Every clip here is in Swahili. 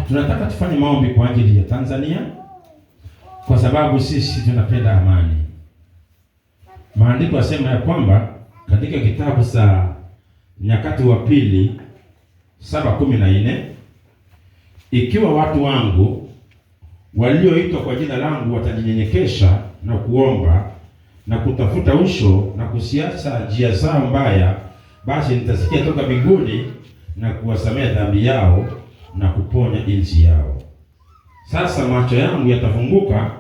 Tunataka tufanye maombi kwa ajili ya Tanzania kwa sababu sisi tunapenda amani. Maandiko yasema ya kwamba katika kitabu cha Nyakati wa Pili 7:14, ikiwa watu wangu walioitwa kwa jina langu watajinyenyekesha na kuomba na kutafuta uso na kusiacha njia zao mbaya, basi nitasikia toka mbinguni na kuwasamea dhambi yao na kuponya nchi yao. Sasa macho yangu yatafumbuka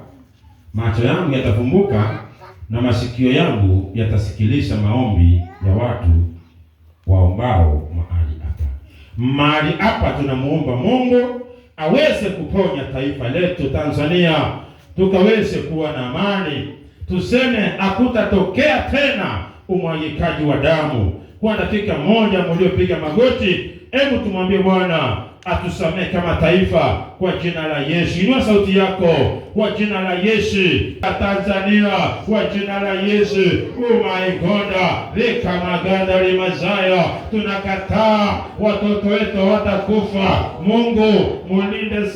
na masikio yangu yatasikiliza maombi ya watu waombao mahali hapa. Tunamuomba Mungu aweze kuponya taifa letu Tanzania, tukaweze kuwa na amani, tuseme hakutatokea tena umwagikaji wa damu. Kwa dakika moja mliopiga magoti, hebu tumwambie Bwana atusamee kama taifa kwa jina la Yesu. Inua sauti yako kwa jina la Yesu. Tanzania kwa jina la Yesu. Oh my God, reka maganda limazaya. Tunakataa watoto wetu watakufa. Mungu mulinde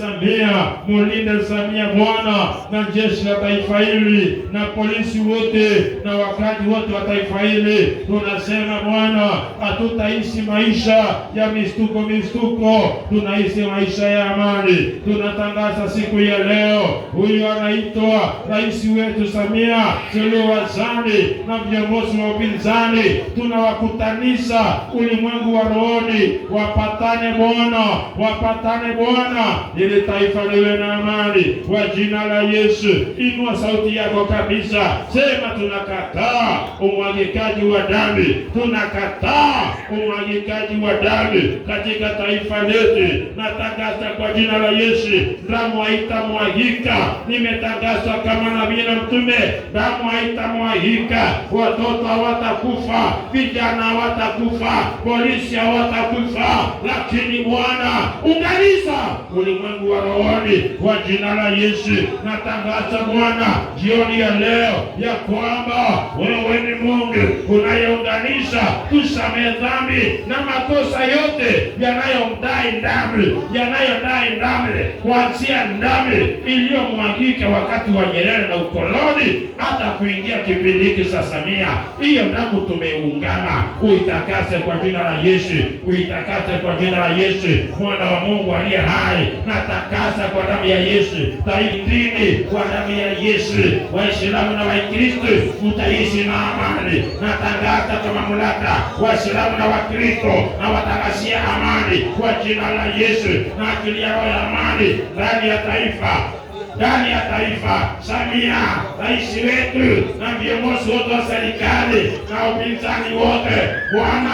Samia Bwana, na jeshi la taifa hili na polisi wote na wakazi wote wa taifa hili. Tunasema Bwana, hatutaishi maisha ya mistuko, tunaishi maisha ya amani. Tunatangaza siku ya leo, huyu anaitwa rais wetu Samia Suluhu Hassan na viongozi wa upinzani, tunawakutanisha ulimwengu wa rohoni, wapatane Bwana, ili taifa liwe na amani kwa jina la Yesu. Inua sauti yako kabisa, sema tunakataa umwagikaji wa damu, katika taifa letu. Natangaza kwa jina la Yesu, damu haitamwagika. Nimetangaza kama nabii na mtume, damu haitamwagika. Watoto hawatakufa, vijana hawatakufa, polisi hawatakufa, lakini Bwana unganisha ulimwengu wa rohoni kwa jina la Yesu. Natangaza Bwana jioni ya leo ya kwamba wewe ni Mungu unayeunganisha, tusamehe dhambi na makosa yote yanayodai damu, kuanzia damu iliyomwagika wakati wa Nyerere na ukoloni hata kuingia kipindi hiki cha Samia. Hiyo damu tumeungana, uitakase kwa jina la Yesu, Mwana wa Mungu aliye hai. Natakasa kwa damu ya Yesu, taidini kwa damu ya Yesu. Waislamu na Wakristo mtaishi na amani. Natangaza kwa mamlaka Waislamu na Wakristo na watangazia amani kwa jina la Yesu, na akilia roho ya amani ndani ya taifa. Samia rais wetu na viongozi wote wa serikali na upinzani wote, Bwana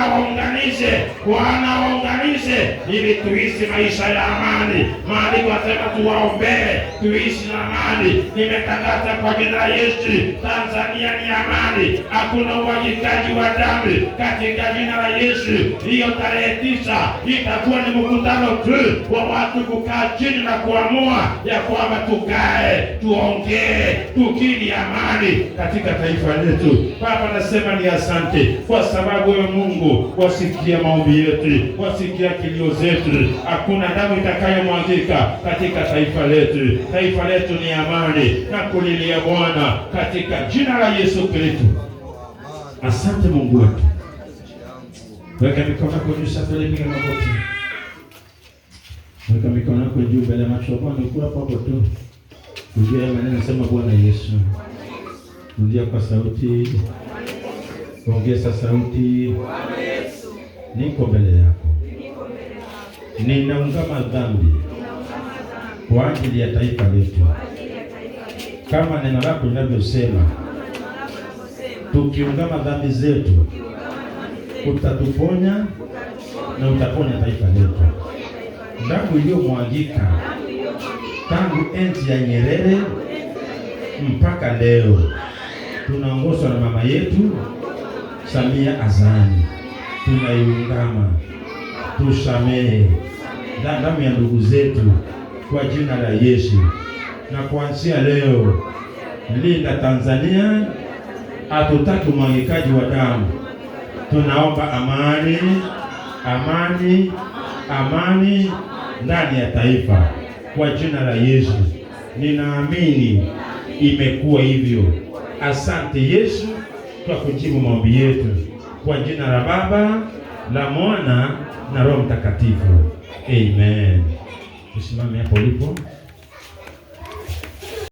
waunganishe ili tuishi maisha ya amani. Maandiko yanasema tuwaombee tuishi na amani. Nimetangaza kwa jina la Yesu, Tanzania ni amani, hakuna umwagikaji wa damu katika jina la Yesu. Hiyo tarehe 9 itakuwa ni mkutano tu wa watu kukaa chini na kuamua ya kwamba tuongee, tukiri amani katika taifa letu. Baba, nasema ni asante kwa sababu wewe Mungu wasikia maombi yetu, wasikia kilio zetu. Hakuna damu itakayomwagika katika taifa letu. Taifa letu ni amani na kulilia Bwana katika jina la Yesu Kristo. Asante Mungu wetu. Weka mikono yako juu sasa, piga magoti. Weka mikono yako juu mbele ya macho ya Bwana, uko hapo tu. Rudia maneno, sema Bwana Yesu. Rudia kwa sauti. Ongeza sauti. Bwana Yesu, niko mbele yako. Ninaungama dhambi kwa ajili ya taifa letu. Kama neno lako linavyosema, tukiungama dhambi zetu utatuponya na utaponya taifa letu. Damu iliyomwagika tangu enzi ya Nyerere mpaka leo, tunaongozwa na mama yetu Samia Hassan, tunaiungama. Tusamehe damu ya ndugu zetu kwa jina la Yesu, na kuanzia leo linda Tanzania. Hatutaki umwagikaji wa damu, tunaomba amani ndani ya taifa kwa jina la Yesu. Ninaamini imekuwa hivyo. Asante Yesu kwa kujibu maombi yetu kwa jina la Baba, la Mwana na Roho Mtakatifu. Amen. Usimame hapo ulipo.